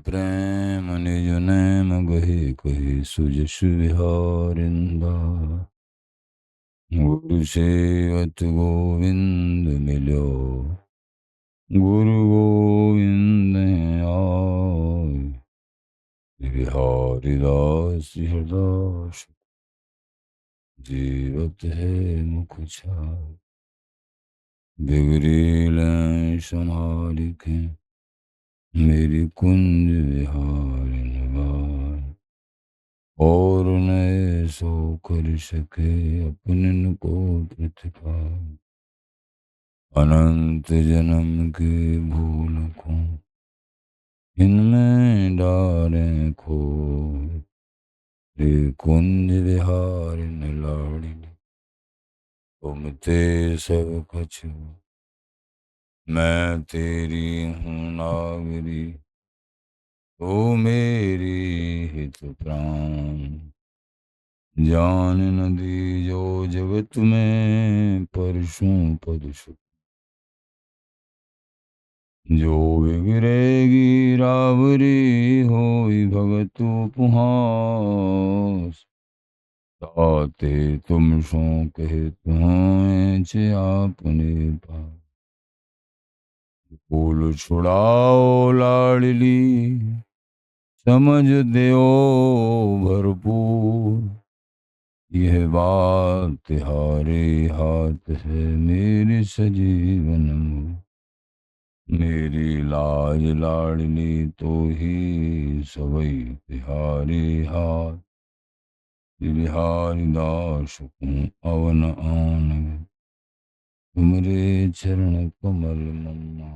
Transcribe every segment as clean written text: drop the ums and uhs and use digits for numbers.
प्रेम निज नैम गहे कहे सुजस विहारिंदा। गुरु सेवत गोविंद मिलो गुरु गोविंद आए। बिहारी दास हरदास जीवत है मुख छाय। बिगड़ी लें समालिके मेरी कुंज विहारिन गाय। और नए सो कर सके अपनन को प्रतिपाय। अनंत जन्म के भूल को इनमें डालें खो। रे कुंज विहारिन लाड़िनी तुम ते सब कछु। मैं तेरी हूँ नागरी तू मेरी हित प्राण। जान नदी जो जगत में परसों पद सुख। जो बिगड़ेगी रावरी होई भगत उपहास। ताते तुम सो कहे तुम्हें आपने पास। फूल छुड़ाओ लाडली समझ देओ भरपूर। यह बात तिहारे हाथ है मेरे सजीवन में। मेरी लाज लाडली तो ही सवई तिहारे हाथ। बिहारी दास हूँ अवन आन तुमरे चरण कमल मन्ना।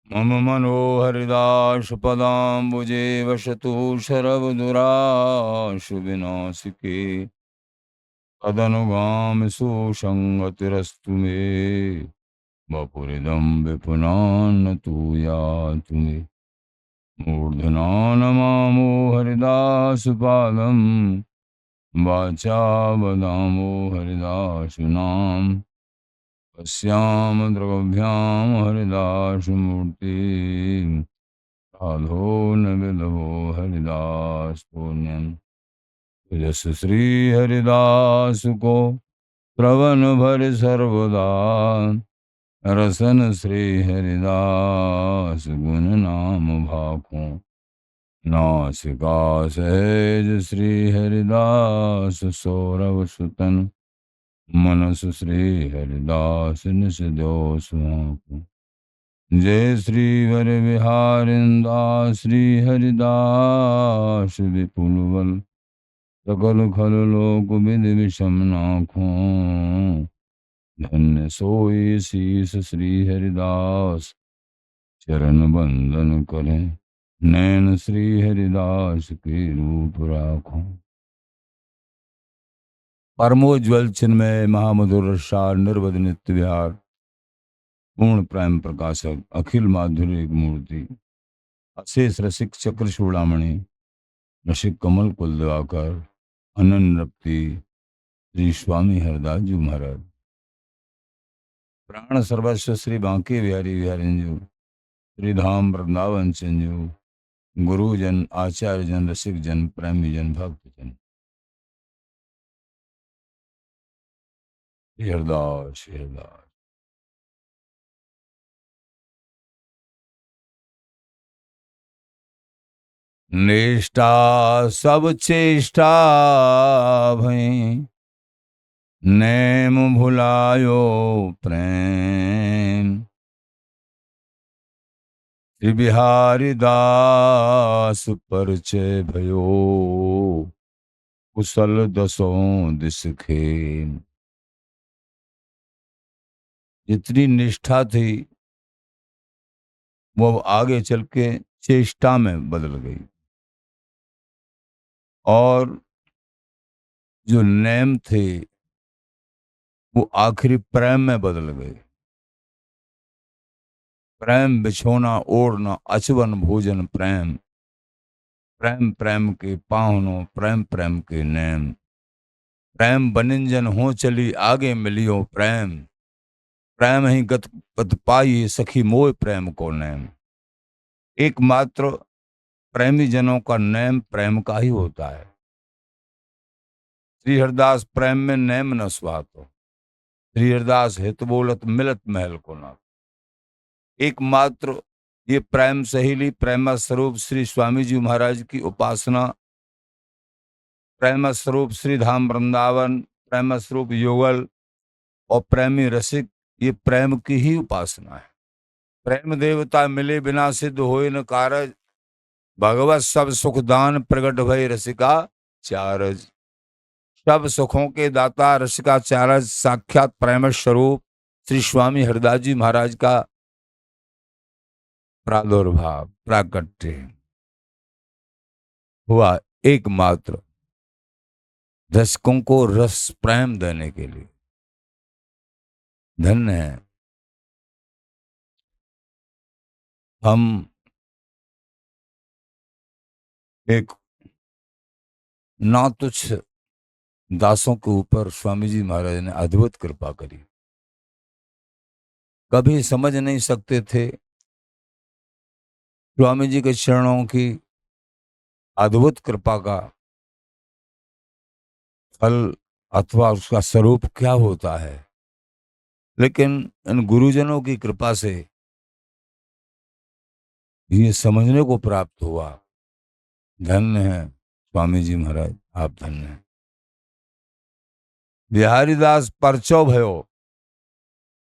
मम मनोहरिदास पदाम्बुजे वसतु शरवदुराशु विनाशिके। तदनुगाम सुसंगतिरस्तु मे वपुरिदं विपुनान्न तू यातु मे। मूर्धना नमामो हरिदास पादं वाचा वदामो हरिदास नाम। पश्याम द्रव्याम हरिदास मूर्ति साधो न विदवो हरिदास पुण्यम। जस श्री हरिदास को श्रवण भर सर्वदा। रसन श्री हरिदास गुण नाम भाखो। नासिका सहज श्री हरिदास सौरव सुतन। मनस श्री हरिदास निस दो सुहाको। जय श्री वर विहारिंदास श्री हरिदास विपुल बल। सकल खल लोक विधि विषम नाखो। धन्य सोई शीस श्री हरिदास चरण बंदन करें। नैन श्री हरिदास के रूप राखो। परमोज्वल चिन्मय महामधुर रसार निर्वध नित्य विहार पूर्ण प्रेम प्रकाशक अखिल माधुर्य मूर्ति अशेष रसिक चक्र चूड़ामणि रसिक कमल कुल दिवाकर अनन्य रक्ति श्री स्वामी हरदास जी महाराज। प्राण सर्वस्व श्री बांके बिहारी बिहारिंजू श्री धाम वृंदावन चंजू। गुरुजन आचार्य जन रसिक जन प्रेमी जन भक्त जन। हरदास हरदास। निष्ठा सब चेष्टा भई नेम भुलायो प्रेम। श्री बिहारी दास परिचय भयो कुशल दसों दिस खेम। जितनी निष्ठा थी वो अब आगे चल के चेष्टा में बदल गई। और जो नेम थे वो आखिरी प्रेम में बदल गए। प्रेम बिछोना ओढ़ना अचवन भोजन प्रेम। प्रेम प्रेम के पाहुनो प्रेम प्रेम के नेम। प्रेम बनिंजन हो चली आगे मिलियो प्रेम। प्रेम ही गत पद पाई सखी मोय प्रेम को नेम। एकमात्र प्रेमी जनों का नेम प्रेम का ही होता है। श्री हरिदास प्रेम में नेम न स्वातो, श्री हरिदास हित बोलत मिलत महल को ना। एकमात्र ये प्रेम सहेली प्रेम स्वरूप श्री स्वामी जी महाराज की उपासना, प्रेम स्वरूप श्री धाम वृंदावन, प्रेम स्वरूप युगल और प्रेमी रसिक, ये प्रेम की ही उपासना है। प्रेम देवता मिले बिना सिद्ध होए न कारज, भगवत सब सुख दान प्रगट भय रसिका चारज। सब सुखों के दाता रसिका चारज साक्षात प्रेम स्वरूप श्री स्वामी हरिदास जी महाराज का प्रादुर्भाव प्राकट्य हुआ, एकमात्र रसिकों को रस प्रेम देने के लिए। धन्य है हम एक ना तुच्छ दासों के ऊपर स्वामी जी महाराज ने अद्भुत कृपा करी। कभी समझ नहीं सकते थे स्वामी जी के चरणों की अद्भुत कृपा का फल अथवा उसका स्वरूप क्या होता है, लेकिन इन गुरुजनों की कृपा से ये समझने को प्राप्त हुआ। धन्य है स्वामी जी महाराज, आप धन्य हैं। बिहारीदास परचो भयो,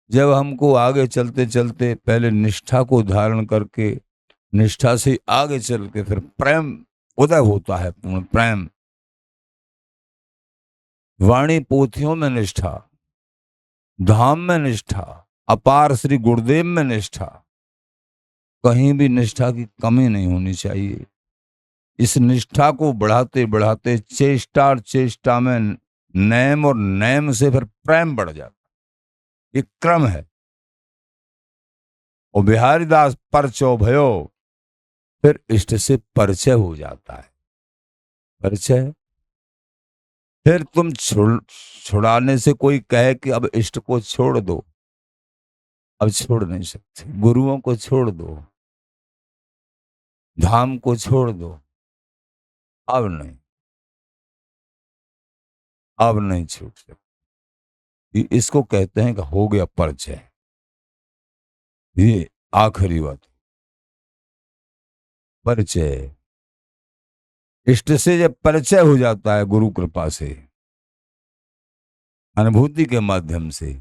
जब हमको आगे चलते चलते पहले निष्ठा को धारण करके निष्ठा से आगे चल के फिर प्रेम उदय होता है, पूर्ण प्रेम। वाणी पोथियों में निष्ठा, धाम में निष्ठा, अपार श्री गुरुदेव में निष्ठा, कहीं भी निष्ठा की कमी नहीं होनी चाहिए। इस निष्ठा को बढ़ाते बढ़ाते चेष्टा और चेष्टा में नेम और नेम से फिर प्रेम बढ़ जाता, ये क्रम है। और बिहारीदास परचो भयो, फिर इष्ट से परिचय हो जाता है। परिचय फिर तुम छुड़ाने से कोई कहे कि अब इष्ट को छोड़ दो, अब छोड़ नहीं सकते। गुरुओं को छोड़ दो, धाम को छोड़ दो, अब नहीं, अब नहीं छूट सकते। इसको कहते हैं कि हो गया परिचय। ये आखिरी बात, परिचय। इष्ट से जब परिचय हो जाता है गुरु कृपा से, अनुभूति के माध्यम से,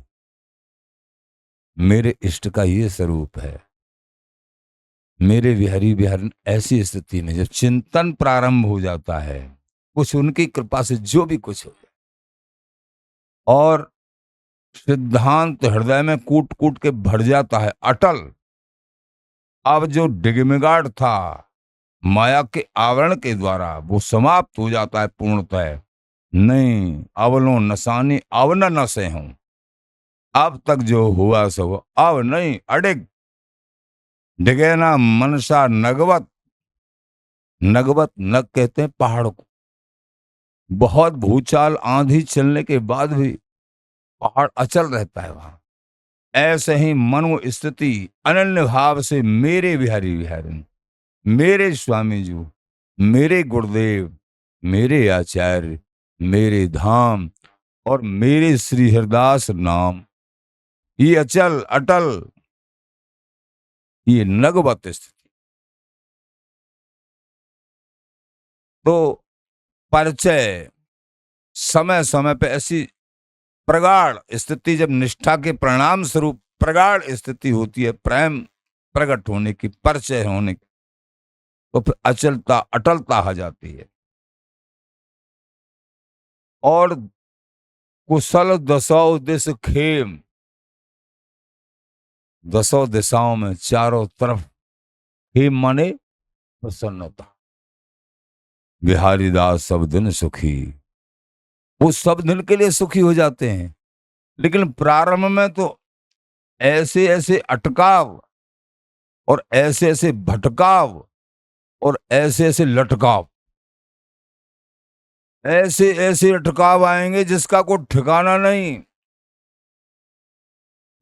मेरे इष्ट का ये स्वरूप है, मेरे बिहारी बिहार, ऐसी स्थिति में जब चिंतन प्रारंभ हो जाता है, कुछ उनकी कृपा से जो भी कुछ हो जाए, और सिद्धांत हृदय में कूट कूट के भर जाता है अटल। अब जो डिगमिगाट था माया के आवरण के द्वारा, वो समाप्त हो जाता है पूर्णतः। नहीं, अवलो नसानी अवन न से हूं, अब तक जो हुआ सो अब नहीं, अडिग डिगे ना मनसा नगवत। नगवत, नग कहते हैं पहाड़ को। बहुत भूचाल आंधी चलने के बाद भी पहाड़ अचल रहता है वहां। ऐसे ही मनो स्थिति अनन्य भाव से मेरे बिहारी बिहारी, मेरे स्वामी जी, मेरे गुरुदेव, मेरे आचार्य, मेरे धाम और मेरे श्री हरिदास नाम, ये अचल अटल, ये नगवत स्थिति। तो परिचय समय समय पे ऐसी प्रगाढ़ स्थिति, जब निष्ठा के परिणाम स्वरूप प्रगाढ़ स्थिति होती है प्रेम प्रकट होने की, परिचय होने की, तो फिर अचलता अटलता आ जाती है। और कुशल दसों दिश खेम, दसों दिशाओं में चारों तरफ खेम माने प्रसन्नता। बिहारी दास सब दिन सुखी, वो सब दिन के लिए सुखी हो जाते हैं, लेकिन प्रारंभ में तो ऐसे ऐसे अटकाव और ऐसे ऐसे भटकाव और ऐसे ऐसे लटकाव, ऐसे ऐसे अटकाव आएंगे जिसका कोई ठिकाना नहीं।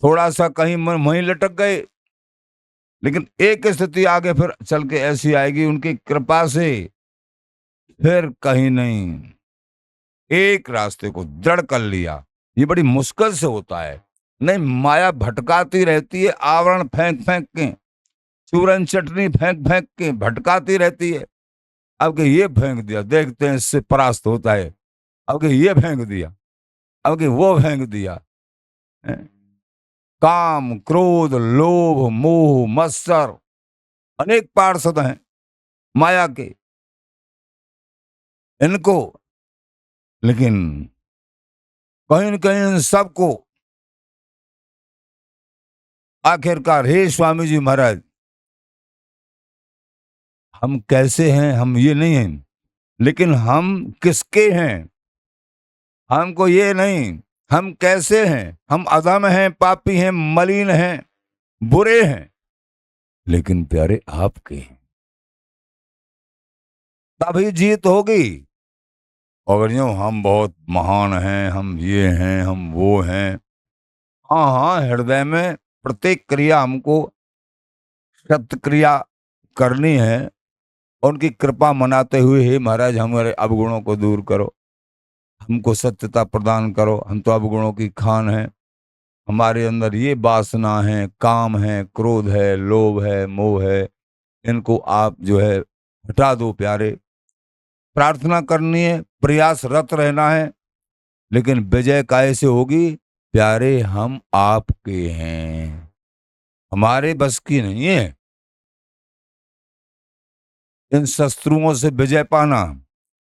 थोड़ा सा कहीं वहीं लटक गए, लेकिन एक स्थिति आगे फिर चल के ऐसी आएगी उनकी कृपा से, फिर कहीं नहीं, एक रास्ते को दृढ़ कर लिया। ये बड़ी मुश्किल से होता है। नहीं, माया भटकाती रहती है, आवरण फेंक फेंक के, चूरन चटनी फेंक फेंक के भटकाती रहती है। अब कि ये फेंक दिया, देखते हैं इससे परास्त होता है। अब कि ये फेंक दिया, अब कि वो फेंक दिया। हैं? काम, क्रोध, लोभ, मोह, मत्सर, अनेक पार्षद हैं माया के, इनको, लेकिन कहीं न कहीं इन सबको आखिरकार, हे स्वामी जी महाराज, हम कैसे हैं, हम ये नहीं हैं, लेकिन हम किसके हैं, हमको ये नहीं, हम कैसे हैं, हम अधम हैं, पापी हैं, मलिन हैं, बुरे हैं, लेकिन प्यारे आपके हैं। तभी जीत होगी। अगर यूं हम बहुत महान हैं, हम ये हैं, हम वो हैं, हाँ हाँ, हृदय में प्रत्येक क्रिया हमको सत्य क्रिया करनी है, उनकी कृपा मनाते हुए, हे महाराज हमारे अवगुणों को दूर करो, हमको सत्यता प्रदान करो, हम तो अवगुणों की खान है, हमारे अंदर ये वासना है, काम है, क्रोध है, लोभ है, मोह है, इनको आप जो है हटा दो प्यारे। प्रार्थना करनी है, प्रयासरत रहना है, लेकिन विजय कैसे होगी प्यारे, हम आपके हैं, हमारे बस की नहीं है इन शत्रुओं से विजय पाना।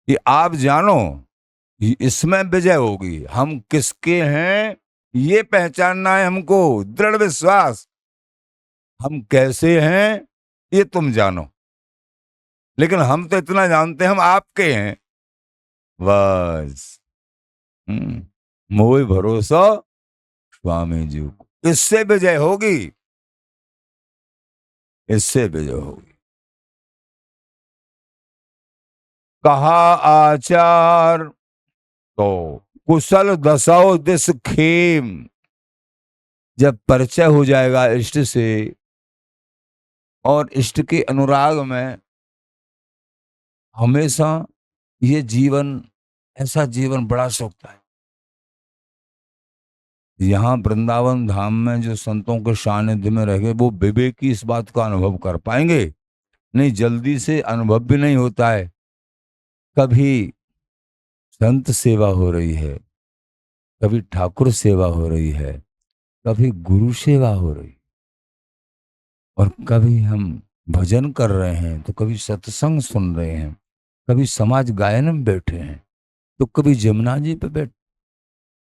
ये आप जानो, इसमें विजय होगी। हम किसके हैं ये पहचानना है हमको, दृढ़ विश्वास। हम कैसे हैं ये तुम जानो, लेकिन हम तो इतना जानते हैं हम आपके हैं, बस। मोह भरोसा स्वामी जी को, इससे विजय होगी, इससे विजय होगी। कहा आचार तो कुशल दसौ दिस खेम। जब परिचय हो जाएगा इष्ट से और इष्ट के अनुराग में, हमेशा ये जीवन, ऐसा जीवन बड़ा सुखता है। यहाँ वृंदावन धाम में जो संतों के सानिध्य में रह गए, वो विवेकी इस बात का अनुभव कर पाएंगे। नहीं, जल्दी से अनुभव भी नहीं होता है। कभी संत सेवा हो रही है, कभी ठाकुर सेवा हो रही है, कभी गुरु सेवा हो रही है, और कभी हम भजन कर रहे हैं, तो कभी सत्संग सुन रहे हैं, कभी समाज गायन में बैठे हैं, तो कभी जमुना जी पे बैठे।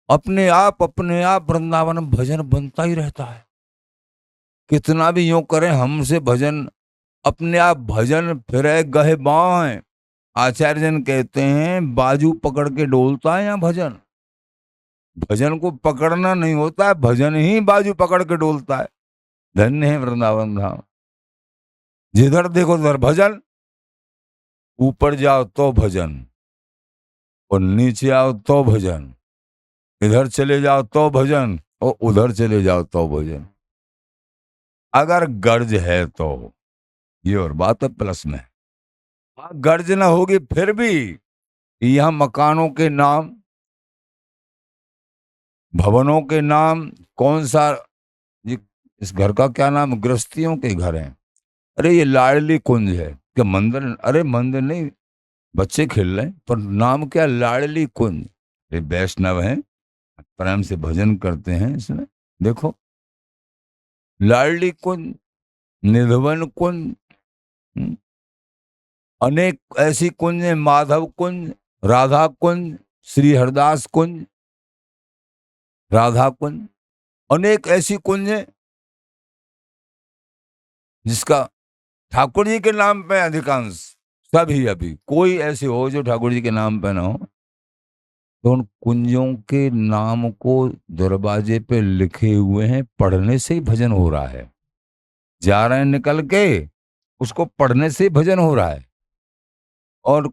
अपने आप वृंदावन में भजन बनता ही रहता है। कितना भी यूं करें हमसे भजन, अपने आप भजन फिरे गहे बाएं। आचार्य जन कहते हैं बाजू पकड़ के डोलता है या भजन, भजन को पकड़ना नहीं होता है, भजन ही बाजू पकड़ के डोलता है। धन्य है वृंदावन धाम, जिधर देखो उधर भजन। ऊपर जाओ तो भजन, और नीचे आओ तो भजन, इधर चले जाओ तो भजन, और उधर चले जाओ तो भजन। अगर गर्ज है तो ये और बात है प्लस में। गर्ज ना होगी फिर भी यह मकानों के नाम, भवनों के नाम, कौन सा ये, इस घर का क्या नाम, गृहस्थियों के घर हैं। अरे ये लाडली कुंज है क्या मंदिर? अरे मंदिर नहीं, बच्चे खेल रहे हैं, पर नाम क्या, लाडली कुंज। ये वैष्णव हैं, प्रेम से भजन करते हैं इसमें, देखो लाडली कुंज, निधवन कुंज, अनेक ऐसी कुंज है, माधव कुंज, राधा कुंज, श्री हरदास कुंज, राधा कुंज, अनेक ऐसी कुंज है जिसका ठाकुर जी के नाम पे अधिकांश सभी, अभी कोई ऐसे हो जो ठाकुर जी के नाम पे ना हो, तो उन कुंजों के नाम को दरवाजे पे लिखे हुए हैं, पढ़ने से ही भजन हो रहा है। जा रहे हैं निकल के, उसको पढ़ने से ही भजन हो रहा है। और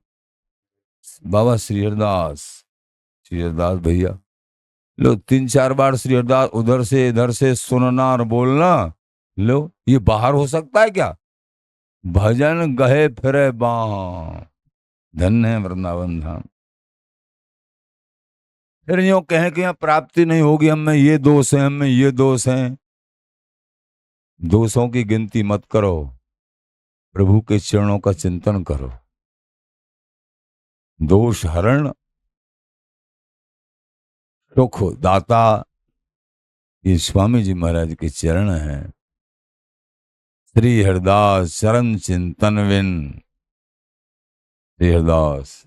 बाबा श्री हरदास भैया, लो 3-4 बार श्री हरदास, उधर से इधर से सुनना और बोलना, लो, ये बाहर हो सकता है क्या? भजन गहे फिरे बाँ, धन्य है वृंदावन धाम। फिर यूं कहें कि यहाँ प्राप्ति नहीं होगी, हम में ये दोष है, हम में ये दोष हैं। दोषों की गिनती मत करो, प्रभु के चरणों का चिंतन करो। दोष हरण सुख दाता, ये स्वामी जी महाराज के चरण हैं। श्री हरदास चरण चिंतन विन, श्री हरदास।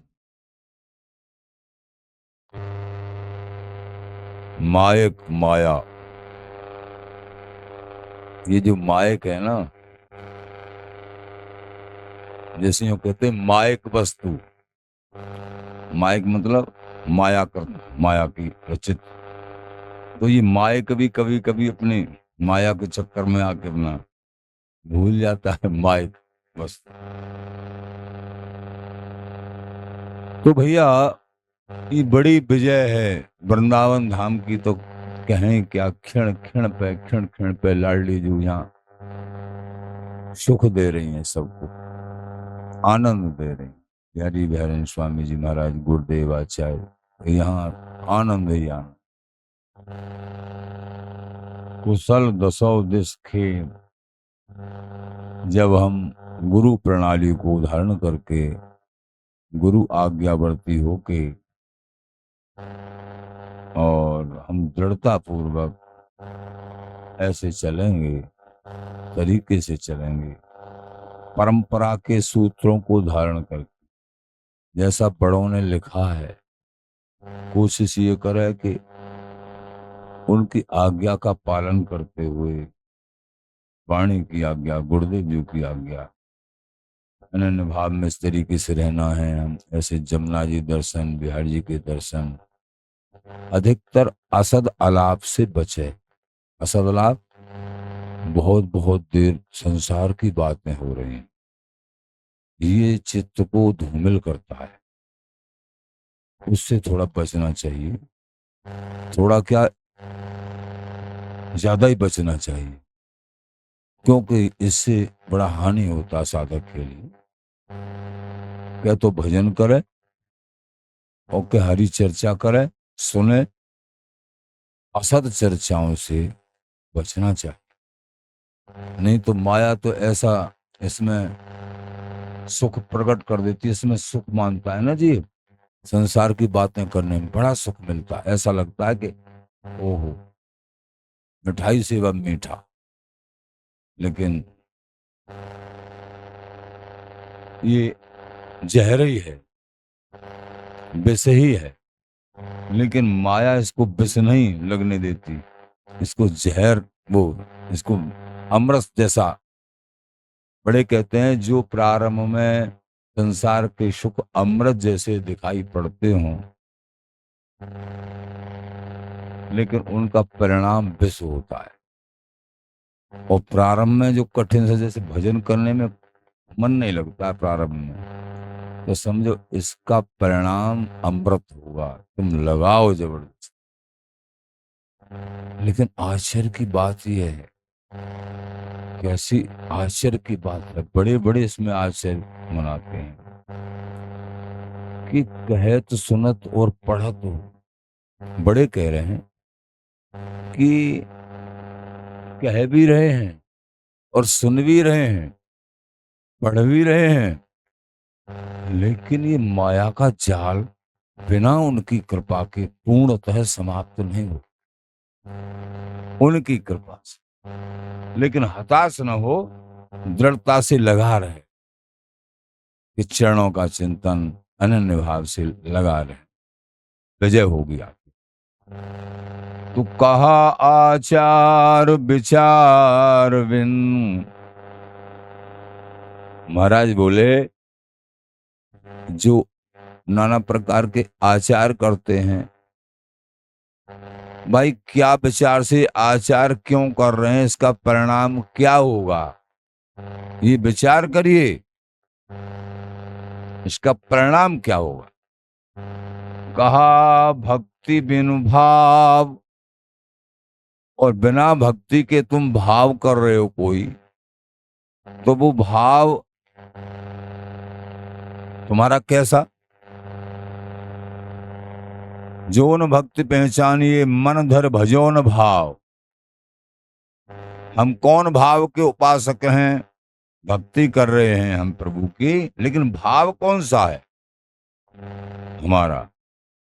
मायक माया, ये जो मायक है ना, जैसे यूं कहते हैं मायक वस्तु। मायक मतलब माया कर, माया की रचित। तो ये मायक भी कभी कभी अपनी माया के चक्कर में आके अपना भूल जाता है मायक वस्तु। तो भैया ये बड़ी विजय है वृंदावन धाम की। तो कहें क्या, क्षण क्षण पे लाडली जी यहाँ सुख दे रही हैं, सबको आनंद दे रही हैं। बिहारी बिहारी स्वामी जी महाराज गुरुदेव आचार्य, यहाँ आनंद ही आनंद। कुशल दसो दिस खेम, जब हम गुरु प्रणाली को धारण करके गुरु आज्ञावर्ती होके और हम दृढ़ता पूर्वक ऐसे चलेंगे, तरीके से चलेंगे, परंपरा के सूत्रों को धारण करके, जैसा बड़ों ने लिखा है, कोशिश ये करे कि उनकी आज्ञा का पालन करते हुए, वाणी की आज्ञा, गुरुदेव जी की आज्ञा, अनन्य भाव में इस तरीके से रहना है। हम ऐसे जमुना जी दर्शन, बिहारी जी के दर्शन, अधिकतर असद आलाप से बचे। असद आलाप, बहुत बहुत देर संसार की बातें हो रही हैं, ये चित्त को धूमिल करता है, उससे थोड़ा बचना चाहिए। थोड़ा क्या, ज्यादा ही बचना चाहिए, क्योंकि इससे बड़ा हानि होता है साधक के लिए। क्या तो भजन करे और क्या हरी चर्चा करे, सुने, असद चर्चाओं से बचना चाहिए। नहीं तो माया तो ऐसा इसमें सुख प्रकट कर देती है, इसमें सुख मानता है ना जी, संसार की बातें करने में बड़ा सुख मिलता है। ऐसा लगता है कि ओहो, मिठाई से वह मीठा, लेकिन ये जहर ही है, विष ही है। लेकिन माया इसको विष नहीं लगने देती, इसको जहर, वो इसको अमृत जैसा। बड़े कहते हैं जो प्रारंभ में संसार के सुख अमृत जैसे दिखाई पड़ते हों, लेकिन उनका परिणाम विष होता है। और प्रारंभ में जो कठिन से, जैसे भजन करने में मन नहीं लगता है प्रारंभ में, तो समझो इसका परिणाम अमृत होगा, तुम लगाओ जबरदस्त। लेकिन आश्चर्य की बात यह है, कैसी आश्चर्य की बात है, बड़े बड़े इसमें आश्चर्य मनाते हैं कि कहत सुनत और पढ़त हो। बड़े कह रहे हैं कि कह भी रहे हैं और सुन भी रहे हैं, पढ़ भी रहे हैं, लेकिन ये माया का जाल बिना उनकी कृपा के पूर्णतः समाप्त नहीं हो, उनकी कृपा से। लेकिन हताश न हो, दृढ़ता से लगा रहे, कि चरणों का चिंतन अनन्य भाव से लगा रहे, विजय होगी आपकी। तो कहा आचार विचार बिन, महाराज बोले जो नाना प्रकार के आचार करते हैं, भाई क्या विचार से आचार क्यों कर रहे हैं, इसका परिणाम क्या होगा, ये विचार करिए, इसका परिणाम क्या होगा। कहा भक्ति बिनु भाव, और बिना भक्ति के तुम भाव कर रहे हो कोई, तो वो भाव तुम्हारा कैसा? जोन भक्ति पहचानिए मन धर भजोन भाव। हम कौन भाव के उपासक हैं? भक्ति कर रहे हैं हम प्रभु की, लेकिन भाव कौन सा है हमारा?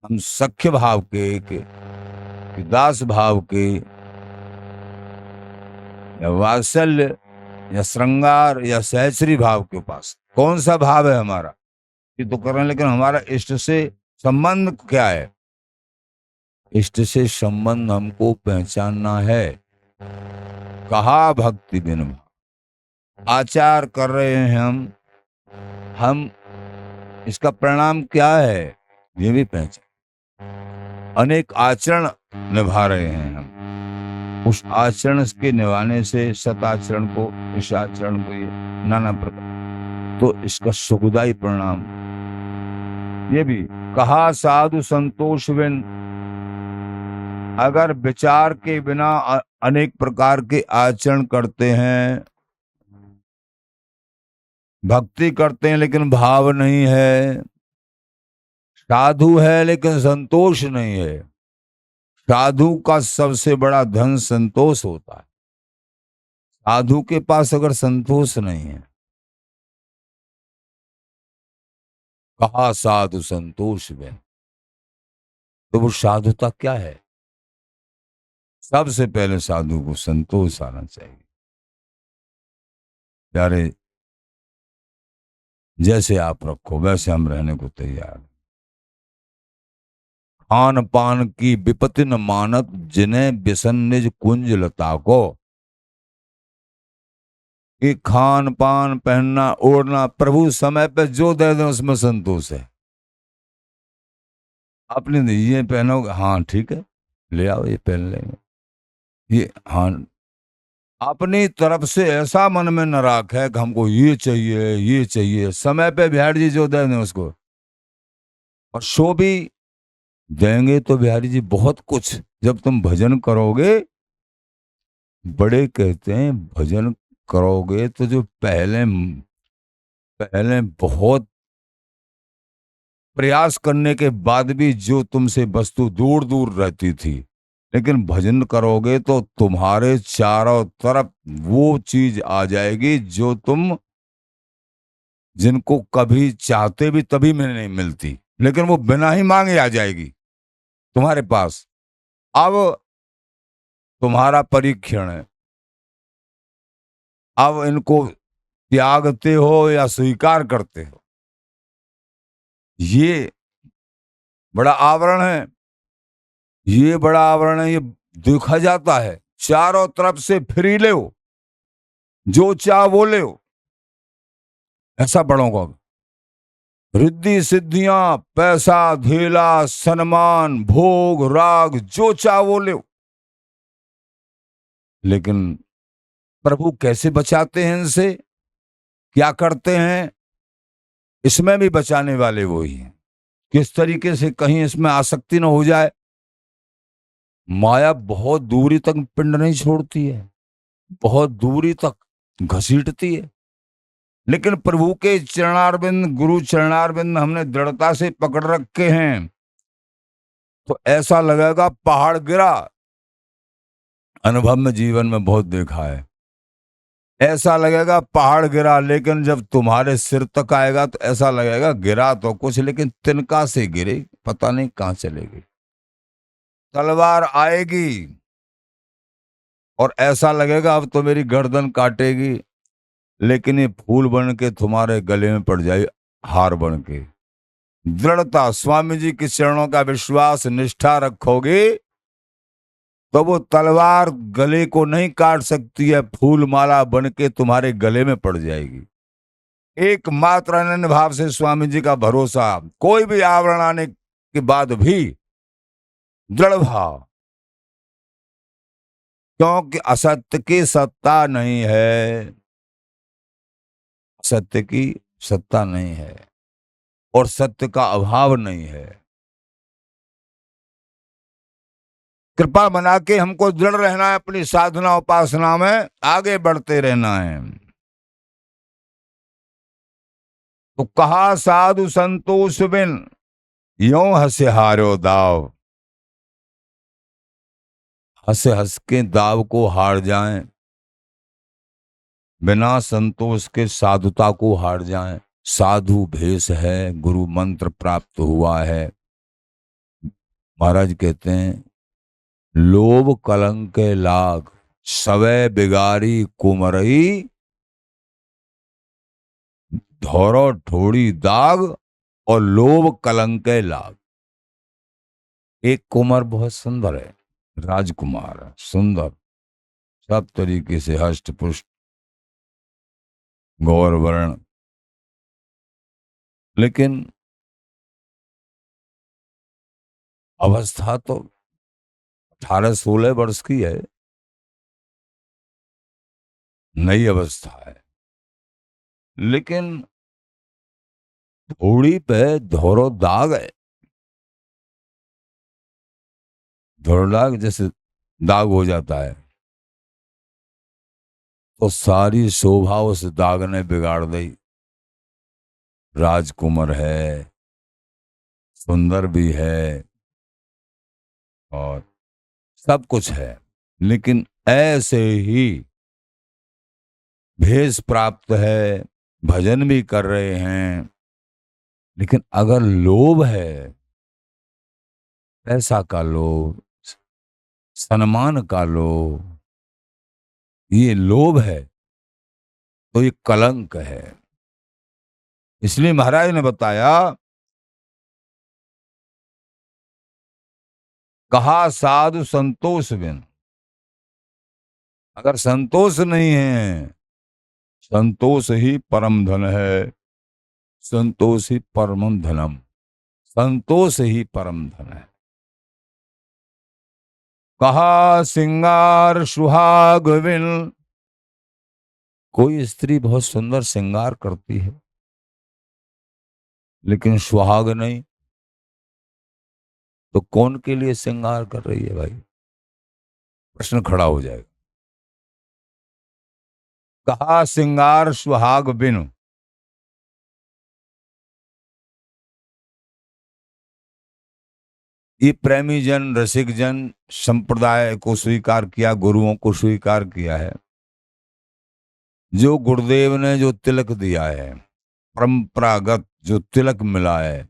हम सख्य भाव के, कि दास भाव के, या वात्सल्य, या श्रृंगार, या सहचरी भाव के उपासक? कौन सा भाव है हमारा? ये तो कर रहे हैं, लेकिन हमारा इष्ट से संबंध क्या है? इष्ट से संबंध हमको पहचानना है। कहा भक्ति बिन भाव। आचार कर रहे हैं हम इसका परिणाम क्या है ये भी पहचान। अनेक आचरण निभा रहे हैं हम, उस आचरण के निभाने से सताचरण को, इस आचरण को, ये नाना प्रकार, तो इसका सुखदायी परिणाम ये भी। कहा साधु संतोष बिन। अगर विचार के बिना अनेक प्रकार के आचरण करते हैं, भक्ति करते हैं लेकिन भाव नहीं है, साधु है लेकिन संतोष नहीं है। साधु का सबसे बड़ा धन संतोष होता है। साधु के पास अगर संतोष नहीं है, कहा साधु संतोष में, तो वो साधुता क्या है? सबसे पहले साधु को संतोष आना चाहिए। प्यारे, जैसे आप रखो वैसे हम रहने को तैयार। खान पान की विपत्ति न मानत, जिन्हें व्यसन निज कुंज लता को। कि खान पान, पहनना, ओढ़ना प्रभु समय पे जो दे दे उसमें संतोष है। आपने ये पहनोगे, हाँ ठीक है, ले आओ ये पहन लेंगे। ये हाँ, अपनी तरफ से ऐसा मन में न रखे कि हमको ये चाहिए ये चाहिए। समय पे बिहारी जी जो दे दें उसको, और शो भी देंगे तो बिहारी जी बहुत कुछ। जब तुम भजन करोगे, बड़े कहते हैं भजन करोगे तो जो पहले पहले बहुत प्रयास करने के बाद भी जो तुमसे वस्तु दूर दूर रहती थी, लेकिन भजन करोगे तो तुम्हारे चारों तरफ वो चीज आ जाएगी जो तुम, जिनको कभी चाहते भी तभी में नहीं मिलती, लेकिन वो बिना ही मांगे आ जाएगी तुम्हारे पास। अब तुम्हारा परीक्षण है, अब इनको त्यागते हो या स्वीकार करते हो। ये बड़ा आवरण है, ये बड़ा आवरण है। ये देखा जाता है चारों तरफ से फ्री ले हो, जो चाह वो ले हो। ऐसा बड़ों का रिद्धि सिद्धियां, पैसा धेला, सम्मान, भोग राग, जो चाह वो ले हो। लेकिन प्रभु कैसे बचाते हैं इनसे? क्या करते हैं? इसमें भी बचाने वाले वही हैं। किस तरीके से कहीं इसमें आसक्ति न हो जाए। माया बहुत दूरी तक पिंड नहीं छोड़ती है, बहुत दूरी तक घसीटती है, लेकिन प्रभु के चरणारविंद, गुरु चरणारविंद हमने दृढ़ता से पकड़ रखे हैं, तो ऐसा लगेगा पहाड़ गिरा। अनुभव में, जीवन में बहुत देखा है, ऐसा लगेगा पहाड़ गिरा, लेकिन जब तुम्हारे सिर तक आएगा तो ऐसा लगेगा गिरा तो कुछ, लेकिन तिनका से गिरे, पता नहीं कहां चलेगी। तलवार आएगी और ऐसा लगेगा अब तो मेरी गर्दन काटेगी, लेकिन ये फूल बन के तुम्हारे गले में पड़ जाए, हार बन के। दृढ़ता, स्वामी जी के चरणों का विश्वास, निष्ठा रखोगे तो वो तलवार गले को नहीं काट सकती है, फूल माला बन के तुम्हारे गले में पड़ जाएगी। एकमात्र अनन्य भाव से स्वामी जी का भरोसा, कोई भी आवरण आने के बाद भी दृढ़ भाव, क्योंकि असत्य की सत्ता नहीं है, सत्य की सत्ता नहीं है और सत्य का अभाव नहीं है। कृपा बना के हमको दृढ़ रहना है, अपनी साधना उपासना में आगे बढ़ते रहना है। तो कहा साधु संतोष बिन यों हंसे हारो दाव। हंसे हंस के दाव को हार जाएं, बिना संतोष के साधुता को हार जाएं। साधु भेष है, गुरु मंत्र प्राप्त हुआ है। महाराज कहते हैं लोभ कलंक लाग, सवै बिगारी कुमरई, धौरो ठोड़ी दाग और लोभ कलंक लाग। एक कुमार बहुत सुंदर है, राजकुमार है, सुंदर, सब तरीके से हष्ट पुष्ट, गौर वर्ण, लेकिन अवस्था तो 18-16 वर्ष की है, नई अवस्था है। लेकिन थोड़ी पे धौरो दाग है, धौरो दाग जैसे दाग हो जाता है, तो सारी शोभा उस दाग ने बिगाड़ दी। राजकुमार है, सुंदर भी है और सब कुछ है, लेकिन ऐसे ही भेष प्राप्त है, भजन भी कर रहे हैं, लेकिन अगर लोभ है, पैसा का लोभ, सम्मान का लोभ, ये लोभ है, तो ये कलंक है। इसलिए महाराज ने बताया, कहा साधु संतोष बिन। अगर संतोष नहीं है, संतोष ही परम धन है, संतोष ही परम धनम, संतोष ही परम धन है। कहा सिंगार सुहाग बिन। कोई स्त्री बहुत सुंदर श्रृंगार करती है, लेकिन सुहाग नहीं, तो कौन के लिए श्रृंगार कर रही है भाई? प्रश्न खड़ा हो जाएगा। कहा सिंगार सुहाग बिन। ये प्रेमी जन, रसिक जन संप्रदाय को स्वीकार किया, गुरुओं को स्वीकार किया है। जो गुरुदेव ने जो तिलक दिया है, परंपरागत जो तिलक मिला है,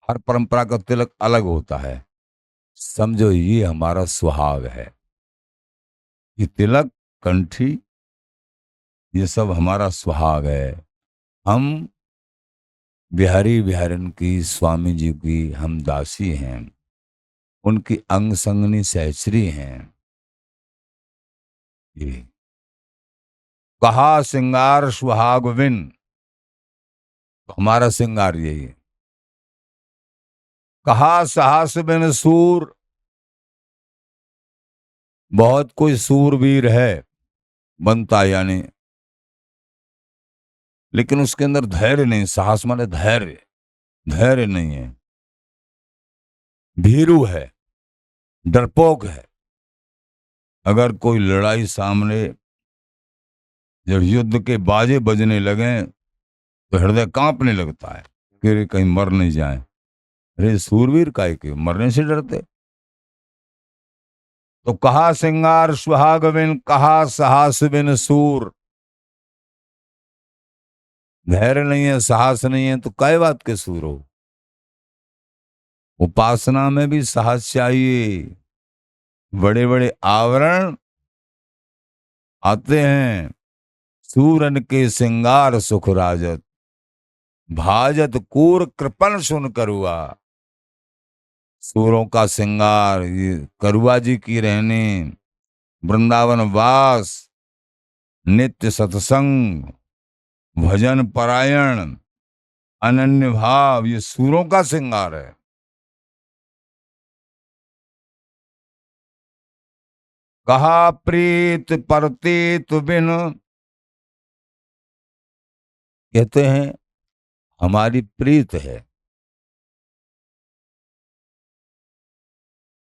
हर परंपरा का तिलक अलग होता है, समझो ये हमारा सुहाग है। ये तिलक, कंठी, ये सब हमारा सुहाग है। हम बिहारी बिहारन की, स्वामी जी की हम दासी हैं, उनकी अंग संगनी सहचरी हैं। ये कहा सिंगार सुहाग बिन, तो हमारा सिंगार यही है। कहा साहस बिन सूर। बहुत कोई सूरवीर है बनता यानी, लेकिन उसके अंदर धैर्य नहीं। साहस माने धैर्य, धैर्य नहीं है, भीरू है, डरपोक है। अगर कोई लड़ाई सामने, जब युद्ध के बाजे बजने लगे तो हृदय कांपने लगता है कि अरे कहीं मर नहीं जाए। अरे सूरवीर काहे के मरने से डरते? तो कहा सिंगार सुहाग बिन, कहा साहस बिन सूर। धैर्य नहीं है, साहस नहीं है, तो काय बात के सूर हो? उपासना में भी साहस चाहिए। बड़े बड़े आवरण आते हैं, सूरन के सिंगार सुख राजत, भाजत कूर कृपन सुन करुआ। सूरों का सिंगार, ये करुआ जी की रहनी, वृंदावन वास, नित्य सत्संग, भजन परायण, अनन्य भाव, ये सूरों का सिंगार है। कहा प्रीत परतीत बिन। कहते हैं हमारी प्रीत है,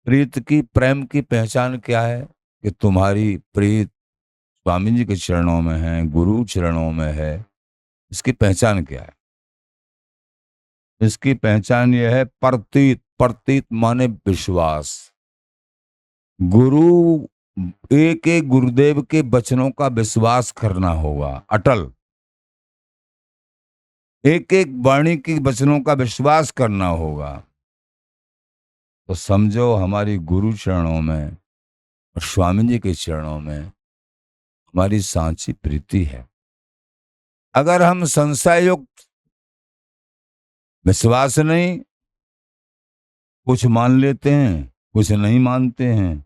प्रीत की, प्रेम की पहचान क्या है? कि तुम्हारी प्रीत स्वामी जी के चरणों में है, गुरु चरणों में है। इसकी पहचान क्या है? इसकी पहचान यह है प्रतीत। प्रतीत माने विश्वास। गुरु, एक एक गुरुदेव के वचनों का विश्वास करना होगा, अटल। एक एक वाणी के वचनों का विश्वास करना होगा। तो समझो हमारी गुरु चरणों में और स्वामी जी के चरणों में हमारी सांची प्रीति है। अगर हम संशय युक्त, विश्वास नहीं, कुछ मान लेते हैं, कुछ नहीं मानते हैं,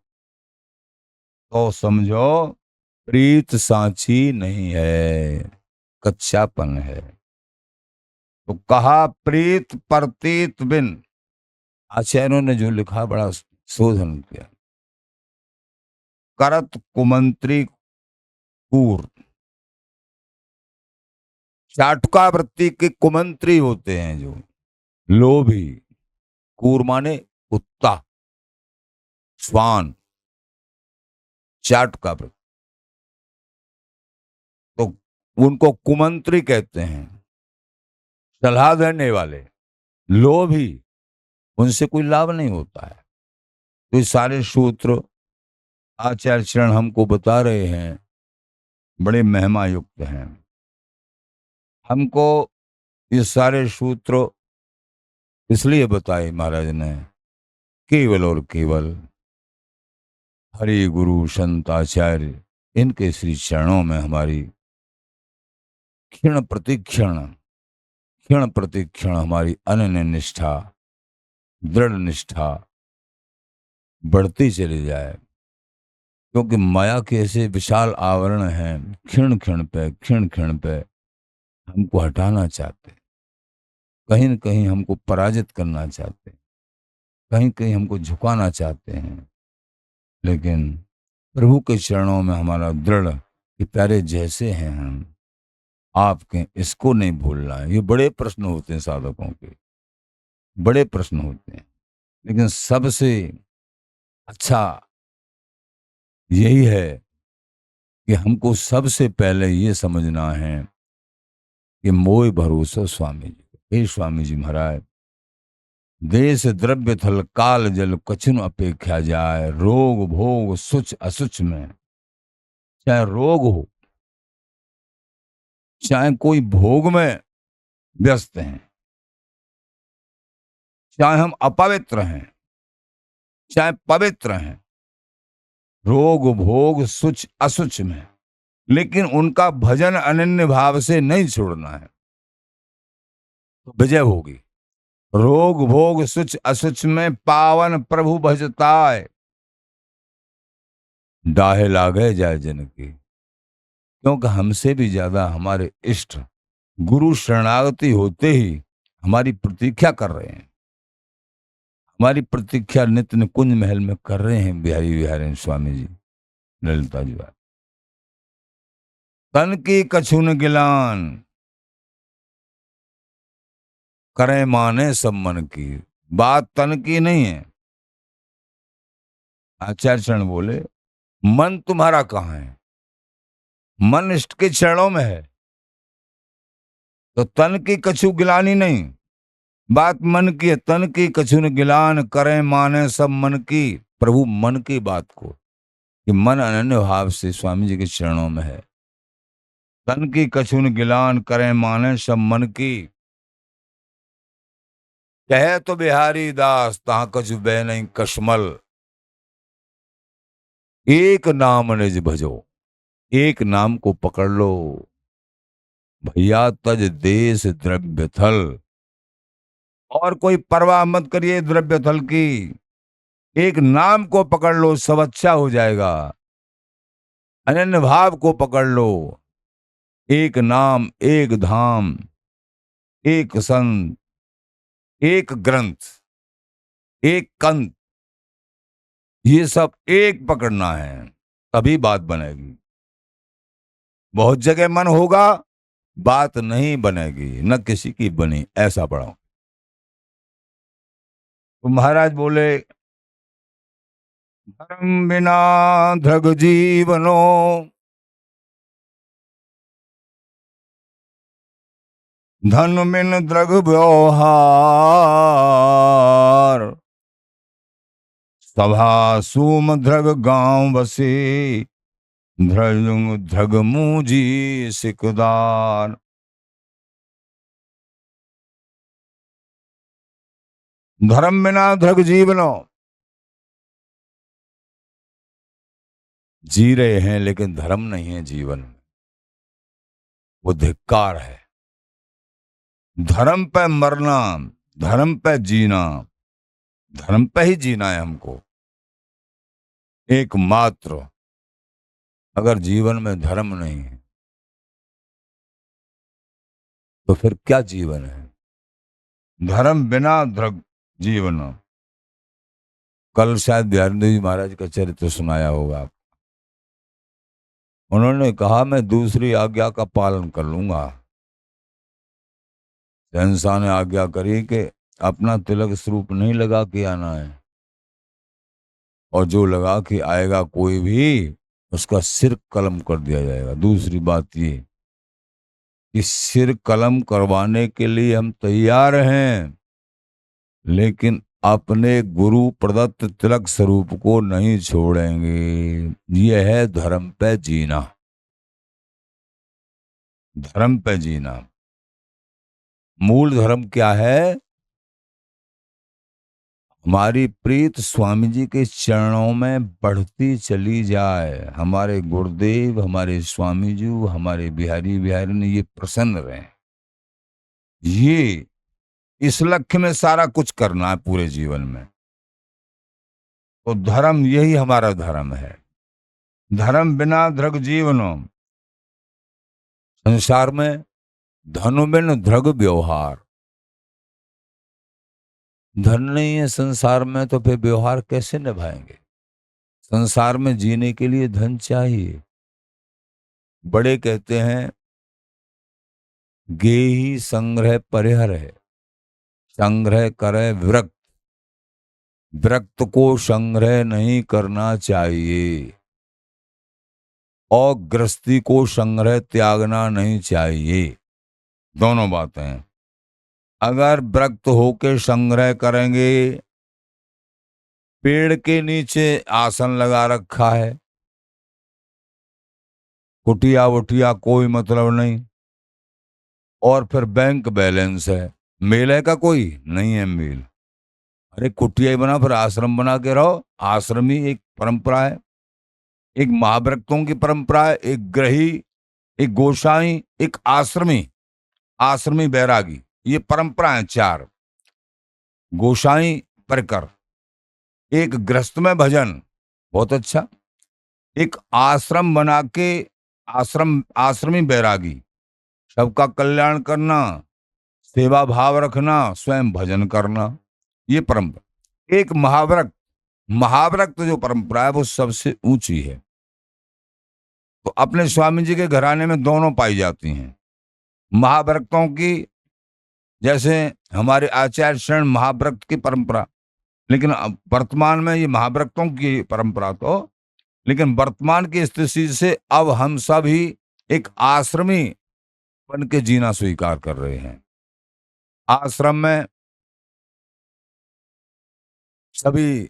तो समझो प्रीत सांची नहीं है, कच्चापन है। तो कहा प्रीत प्रतीत बिन। आचार्यों ने जो लिखा बड़ा शोधन किया। करत कुमंत्री कूर। चाटुका वृत्ति के कुमंत्री होते हैं जो लोभी। कूर माने कुत्ता, श्वान, चाटुका वृत्ति, तो उनको कुमंत्री कहते हैं, सलाह देने वाले। लोभी, उनसे कोई लाभ नहीं होता है। तो ये सारे सूत्र आचार्य चरण हमको बता रहे हैं, बड़े महिमा युक्त हैं। हमको ये सारे सूत्र इसलिए बताए महाराज ने, केवल और केवल हरि गुरु संत आचार्य इनके श्री चरणों में हमारी क्षण प्रतिक्षण हमारी अनन्य निष्ठा, दृढ़ निष्ठा बढ़ती चली जाए। क्योंकि माया के ऐसे विशाल आवरण हैं, क्षण क्षण पे हमको हटाना चाहते, कहीं न कहीं हमको पराजित करना चाहते, कहीं कहीं हमको झुकाना चाहते हैं। लेकिन प्रभु के चरणों में हमारा दृढ़ कि प्यारे जैसे हैं हम आपके, इसको नहीं भूलना है। ये बड़े प्रश्न होते हैं साधकों के, बड़े प्रश्न होते हैं। लेकिन सबसे अच्छा यही है कि हमको सबसे पहले ये समझना है कि मोह भरोसा स्वामी जी। हे स्वामी जी महाराज, देश द्रव्य थल काल जल कछुन अपेक्षा जाए, रोग भोग सुच असुच में। चाहे रोग हो, चाहे कोई भोग में व्यस्त हैं, चाहे हम अपवित्र हैं, चाहे पवित्र हैं, रोग भोग सुच असुच में, लेकिन उनका भजन अनन्य भाव से नहीं छोड़ना है, तो विजय होगी। रोग भोग सुच असुच में पावन प्रभु भजताय, डाहे लागे जाय जन की। क्योंकि हमसे भी ज्यादा हमारे इष्ट गुरु शरणागति होते ही हमारी प्रतीक्षा कर रहे हैं। हमारी प्रतीक्षा नित्य निकुंज महल में कर रहे हैं बिहारी बिहारी स्वामी जी, ललिता जी। तन की कछुन गिलान करे माने सब मन की। बात तन की नहीं है। आचार्य चरण बोले, मन तुम्हारा कहाँ है? मन इष्ट के चरणों में है, तो तन की कछु गिलानी नहीं। बात मन की है। तन की कछुन गिलान करे माने सब मन की। प्रभु मन की बात को, कि मन अनन्य भाव से स्वामी जी के चरणों में है। तन की कछुन गिलान करे माने सब मन की। कहे तो बिहारी दास तहाँ कछु बह नहीं कशमल। एक नाम निज भजो, एक नाम को पकड़ लो भैया, तज देश द्रव्य थल। और कोई परवाह मत करिए द्रव्य थल की, एक नाम को पकड़ लो, सब अच्छा हो जाएगा। अनन्य भाव को पकड़ लो। एक नाम, एक धाम, एक संत, एक ग्रंथ, एक कंत, ये सब एक पकड़ना है, तभी बात बनेगी। बहुत जगह मन होगा, बात नहीं बनेगी, न किसी की बनी, ऐसा पढ़ो। तो महाराज बोले धर्म बिना धृग जीवनो, धन बिन द्रग व्यवहार, सभा सुम ध्रग गांव बसे, ध्रजुंग ध्रग मूजी सिकदार। धर्म बिना ध्रग जीवनो, जी रहे हैं लेकिन धर्म नहीं है जीवन में, वो धिक्कार है। धर्म पे मरना, धर्म पे जीना, धर्म पे ही जीना है हमको एकमात्र। अगर जीवन में धर्म नहीं है तो फिर क्या जीवन है? धर्म बिना धर्म जीवन। कल शायद बिहारी देव जी महाराज का चरित्र सुनाया होगा आप। उन्होंने कहा मैं दूसरी आज्ञा का पालन कर लूंगा। शहंशाह ने आज्ञा करी कि अपना तिलक स्वरूप नहीं लगा के आना है, और जो लगा के आएगा कोई भी उसका सिर कलम कर दिया जाएगा। दूसरी बात ये कि सिर कलम करवाने के लिए हम तैयार हैं, लेकिन अपने गुरु प्रदत्त तिलक स्वरूप को नहीं छोड़ेंगे। यह है धर्म पे जीना। धर्म पे जीना। मूल धर्म क्या है? हमारी प्रीत स्वामी जी के चरणों में बढ़ती चली जाए। हमारे गुरुदेव, हमारे स्वामी जी, हमारे बिहारी ने ये प्रसन्न रहे। ये इस लक्ष्य में सारा कुछ करना है पूरे जीवन में। तो धर्म, यही हमारा धर्म है। धर्म बिना धृग जीवनो, संसार में धनु बिन धृग व्यवहार। धन नहीं है संसार में तो फिर व्यवहार कैसे निभाएंगे? संसार में जीने के लिए धन चाहिए। बड़े कहते हैं गेही संग्रह परिहर है, संग्रह करे विरक्त। विरक्त को संग्रह नहीं करना चाहिए, और गृहस्थी को संग्रह त्यागना नहीं चाहिए। दोनों बातें। अगर विरक्त होके संग्रह करेंगे, पेड़ के नीचे आसन लगा रखा है, कुटिया वुटिया कोई मतलब नहीं, और फिर बैंक बैलेंस है, मेल है का कोई नहीं है मेल। अरे कुटिया ही बना, फिर आश्रम बना के रहो। आश्रम ही एक परंपरा है, एक महाव्रतों की परंपरा है, एक ग्रही, एक गोसाई, एक आश्रमी, आश्रमी बैरागी, ये परंपरा है चार। गोसाई परकर, एक गृहस्थ में भजन, बहुत अच्छा, एक आश्रम बना के आश्रमी बैरागी, सबका कल्याण करना, सेवा भाव रखना, स्वयं भजन करना, ये परंपरा। एक महाव्रत, महाव्रत जो परंपरा है वो सबसे ऊंची है। तो अपने स्वामी जी के घराने में दोनों पाई जाती हैं। महाव्रतों की, जैसे हमारे आचार्य शरण महाव्रत की परंपरा, लेकिन वर्तमान में ये महाव्रतों की परंपरा तो, लेकिन वर्तमान की स्थिति से अब हम सब ही एक आश्रमी बन के जीना स्वीकार कर रहे हैं। आश्रम में सभी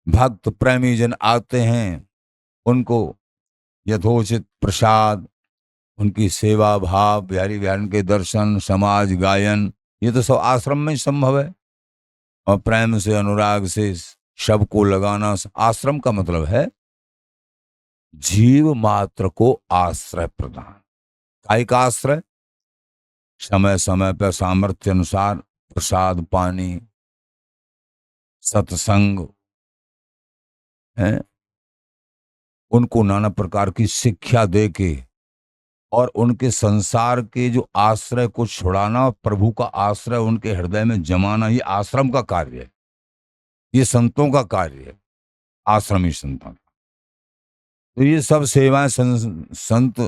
भक्त प्रेमी जन आते हैं, उनको यथोचित प्रसाद, उनकी सेवा भाव, बिहारी के दर्शन, समाज गायन, ये तो सब आश्रम में ही संभव है। और प्रेम से, अनुराग से सबको लगाना। आश्रम का मतलब है जीव मात्र को आश्रय प्रदान। काय का आश्रय? समय समय पर सामर्थ्य अनुसार प्रसाद पानी, सत्संग है, उनको नाना प्रकार की शिक्षा दे के, और उनके संसार के जो आश्रय को छुड़ाना, प्रभु का आश्रय उनके हृदय में जमाना, ये आश्रम का कार्य है, ये संतों का कार्य है, आश्रमी संतों का। तो ये सब सेवाएं संत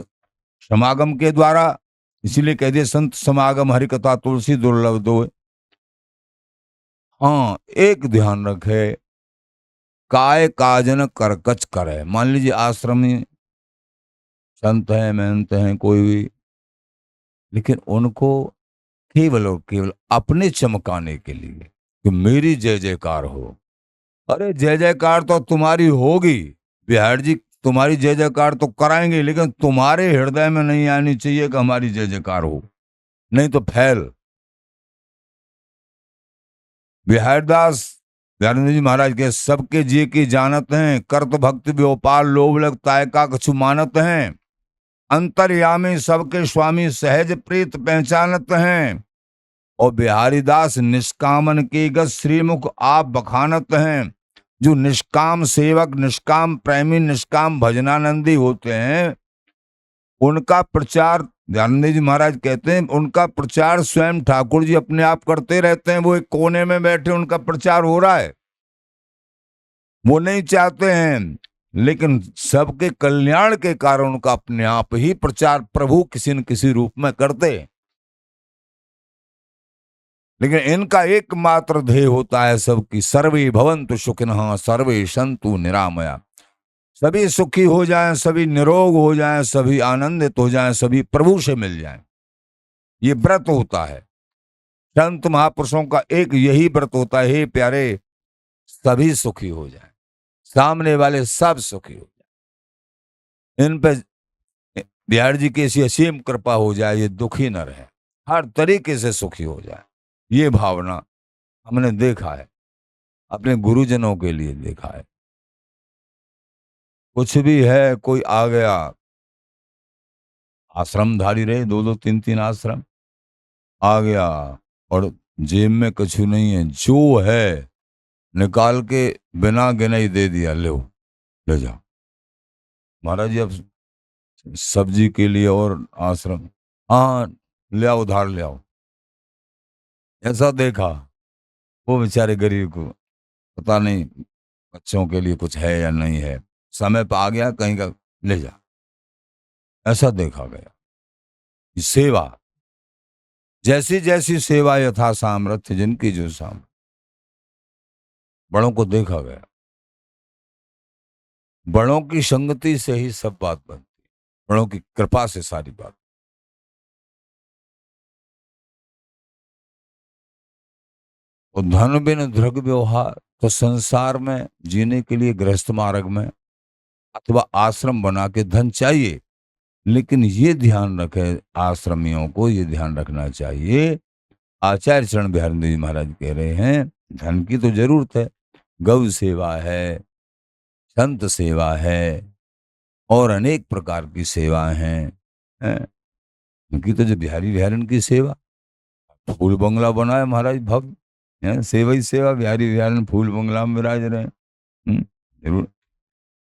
समागम के द्वारा, इसीलिए कह दिए संत समागम हरि कथा तुलसी दुर्लभ दो। हाँ, एक ध्यान रखे, काय काजन करकच करे। मान लीजिए आश्रम में संत हैं, महंत हैं, कोई भी, लेकिन उनको केवल और केवल अपने चमकाने के लिए कि मेरी जय जयकार हो। अरे जय जयकार तो तुम्हारी होगी, बिहार जी, तुम्हारी जय जयकार तो कराएंगे, लेकिन तुम्हारे हृदय में नहीं आनी चाहिए कि हमारी जय जयकार हो, नहीं तो फैल। बिहारदास बिहारी जी महाराज के सबके जी की जानत हैं, कर्त भक्ति व्योपार लोभ लगता है का कछु मानत हैं, अंतर्यामी सबके स्वामी सहज प्रीत पहचानत हैं, और बिहारी दास निष्कामन की गत श्रीमुख आप बखानत हैं। जो निष्काम सेवक, निष्काम प्रेमी, निष्काम भजनानंदी होते हैं, उनका प्रचार ध्यानंद जी महाराज कहते हैं, उनका प्रचार स्वयं ठाकुर जी अपने आप करते रहते हैं। वो एक कोने में बैठे उनका प्रचार हो रहा है, वो नहीं चाहते हैं, लेकिन सबके कल्याण के कारण उनका अपने आप ही प्रचार प्रभु किसी न किसी रूप में करते हैं। लेकिन इनका एकमात्र ध्येय होता है सबकी सर्वे भवन्तु सुखिनः सर्वे सन्तु निरामया। सभी सुखी हो जाएं, सभी निरोग हो जाएं, सभी आनंदित हो जाएं, सभी प्रभु से मिल जाएं। ये व्रत होता है संत महापुरुषों का, एक यही व्रत होता है, हे प्यारे सभी सुखी हो जाएं, सामने वाले सब सुखी हो जाएं, इन पे बिहार जी की ऐसी असीम कृपा हो जाए, ये दुखी न रहे, हर तरीके से सुखी हो जाए। ये भावना हमने देखा है, अपने गुरुजनों के लिए देखा है। कुछ भी है, कोई आ गया, आश्रमधारी रहे, 2-2 3-3 आश्रम, आ गया और जेब में कुछ नहीं है, जो है निकाल के बिना गिने ही दे दिया, ले जाओ महाराज जी, अब सब्जी के लिए और आश्रम, हाँ ले आओ, उधार ले आओ। ऐसा देखा, वो बेचारे गरीब को पता नहीं बच्चों के लिए कुछ है या नहीं है, समय पर आ गया कहीं का, ले जा, ऐसा देखा गया। सेवा, जैसी जैसी सेवा यथा सामर्थ्य, जिनकी जो सामर्थ्य, बड़ों को देखा गया। बड़ों की संगति से ही सब बात बनती है, बड़ों की कृपा से सारी बात। और धन बिन दृग व्यवहार, तो संसार में जीने के लिए गृहस्थ मार्ग में अथवा आश्रम बना के धन चाहिए, लेकिन ये ध्यान रखे, आश्रमियों को ये ध्यान रखना चाहिए, आचार्य चरण बिहारी जी महाराज कह रहे हैं, धन की तो जरूरत है, गौ सेवा है, संत सेवा है, और अनेक प्रकार की सेवाएं हैं, उनकी तो जो बिहारी बिहारन की सेवा, फूल बंगला बनाए महाराज भव्य, सेवा ही सेवा, बिहारी बिहारन फूल बंगला में विराज रहे, जरूर।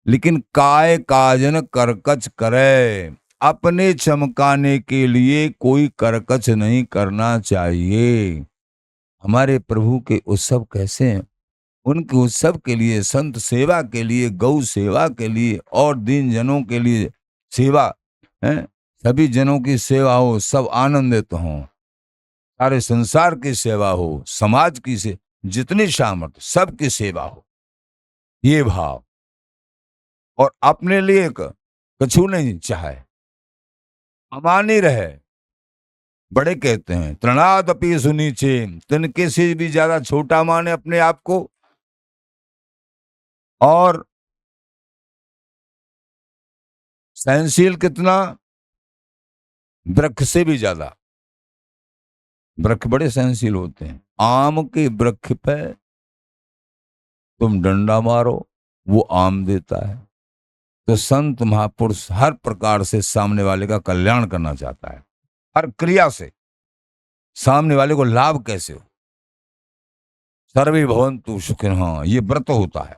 लेकिन काय काजन करकच करे, अपने चमकाने के लिए कोई करकच नहीं करना चाहिए। हमारे प्रभु के उत्सव कैसे हैं, उनके उत्सव के लिए, संत सेवा के लिए, गौ सेवा के लिए, और दीन जनों के लिए सेवा है, सभी जनों की सेवा हो, सब आनंदित हों, सारे संसार की सेवा हो, समाज की से जितनी सामर्थ्य सबकी सेवा हो, ये भाव, और अपने लिए कछु नहीं चाहे, अमानी रहे। बड़े कहते हैं तृणादपि सुनीचे, तिनके से भी ज्यादा छोटा माने अपने आप को, और सहनशील कितना, वृक्ष से भी ज्यादा। वृक्ष बड़े सहनशील होते हैं, आम के वृक्ष पे तुम डंडा मारो, वो आम देता है। तो संत महापुरुष हर प्रकार से सामने वाले का कल्याण करना चाहता है, हर क्रिया से सामने वाले को लाभ कैसे हो। सर्वे भवन्तु सुखिनः, ये व्रत होता है।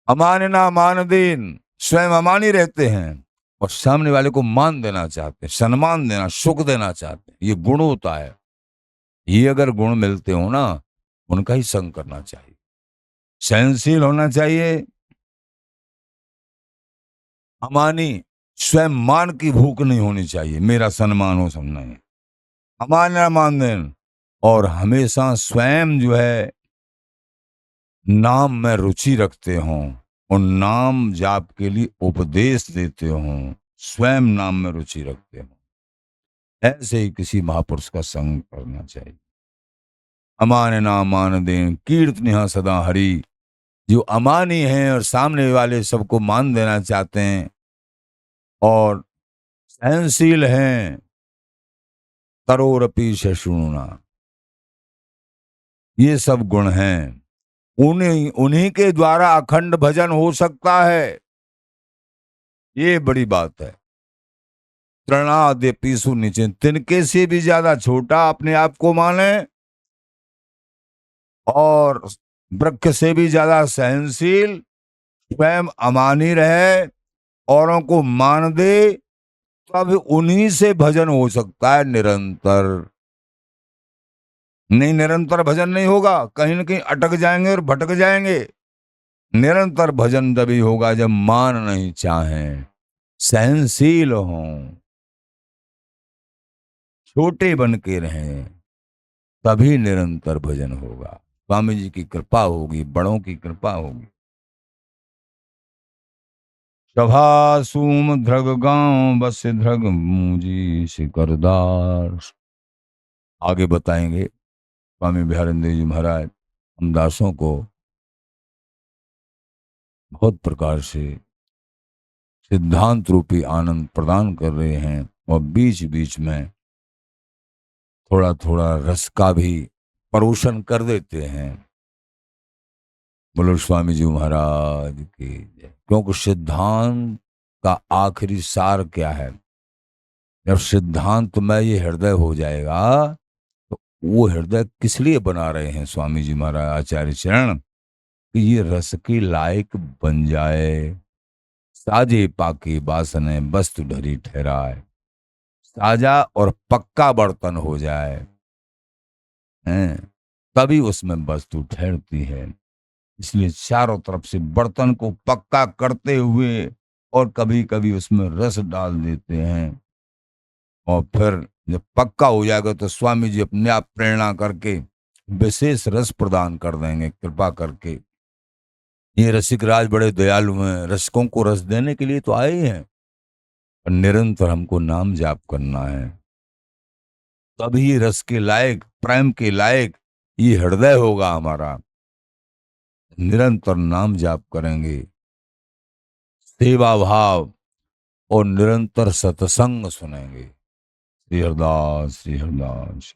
अमानना मान देन, स्वयं अमानी रहते हैं और सामने वाले को मान देना चाहते हैं, सम्मान देना, सुख देना चाहते हैं, ये गुण होता है। ये अगर गुण मिलते हो ना, उनका ही संग करना चाहिए। सहनशील होना चाहिए, अमानी, स्वयं मान की भूख नहीं होनी चाहिए, मेरा सम्मान हो, समझना है अमान न मान देन, और हमेशा स्वयं जो है नाम में रुचि रखते हों और नाम जाप के लिए उपदेश देते हों, स्वयं नाम में रुचि रखते हों, ऐसे ही किसी महापुरुष का संग करना चाहिए। अमान नाम मान दें कीर्तनिहा सदा हरि। जो अमानी हैं और सामने वाले सबको मान देना चाहते हैं और सहनशील हैं, तरोरपि शशुणुना, ये सब गुण हैं, उन्हीं उन्हीं के द्वारा अखंड भजन हो सकता है। ये बड़ी बात है। तृणाद्यपि सुनिश्चित, तिनके से भी ज्यादा छोटा अपने आप को माने और वृक्ष से भी ज्यादा सहनशील, स्वयं अमानी रहे, औरों को मान दे, तब उन्हीं से भजन हो सकता है निरंतर। नहीं, निरंतर भजन नहीं होगा, कहीं ना कहीं अटक जाएंगे और भटक जाएंगे। निरंतर भजन तभी होगा जब मान नहीं चाहें, सहनशील हों, छोटे बन के रहें, तभी निरंतर भजन होगा। स्वामी जी की कृपा होगी, बड़ों की कृपा होगी। सभा सूम ध्रग गांव बस ध्रग मुंजी सिकरदार। आगे बताएंगे स्वामी बिहारिंद्र जी महाराज हम दासों को बहुत प्रकार से सिद्धांत रूपी आनंद प्रदान कर रहे हैं और बीच बीच में थोड़ा थोड़ा रस का भी परोशन कर देते हैं। बोलो स्वामी जी महाराज की जय। क्योंकि सिद्धांत का आखिरी सार क्या है? जब सिद्धांत में ये हृदय हो जाएगा तो वो हृदय किस लिए बना रहे हैं स्वामी जी महाराज आचार्य चरण, कि ये रस के लायक बन जाए। साजे पाके बासने वस्तु ढरी ठहराए, साजा और पक्का बर्तन हो जाए हैं, तभी उसमें वस्तु ठहरती है। इसलिए चारों तरफ से बर्तन को पक्का करते हुए और कभी कभी उसमें रस डाल देते हैं और फिर जब पक्का हो जाएगा तो स्वामी जी अपने आप प्रेरणा करके विशेष रस प्रदान कर देंगे कृपा करके। ये रसिक राज बड़े दयालु हैं, रसिकों को रस देने के लिए तो आए ही हैं। और निरंतर हमको नाम जाप करना है, तभी रस के लायक, प्रेम के लायक ये हृदय होगा हमारा। निरंतर नाम जाप करेंगे, सेवा भाव और निरंतर सत्संग सुनेंगे। श्री हरदास, श्री हरदास।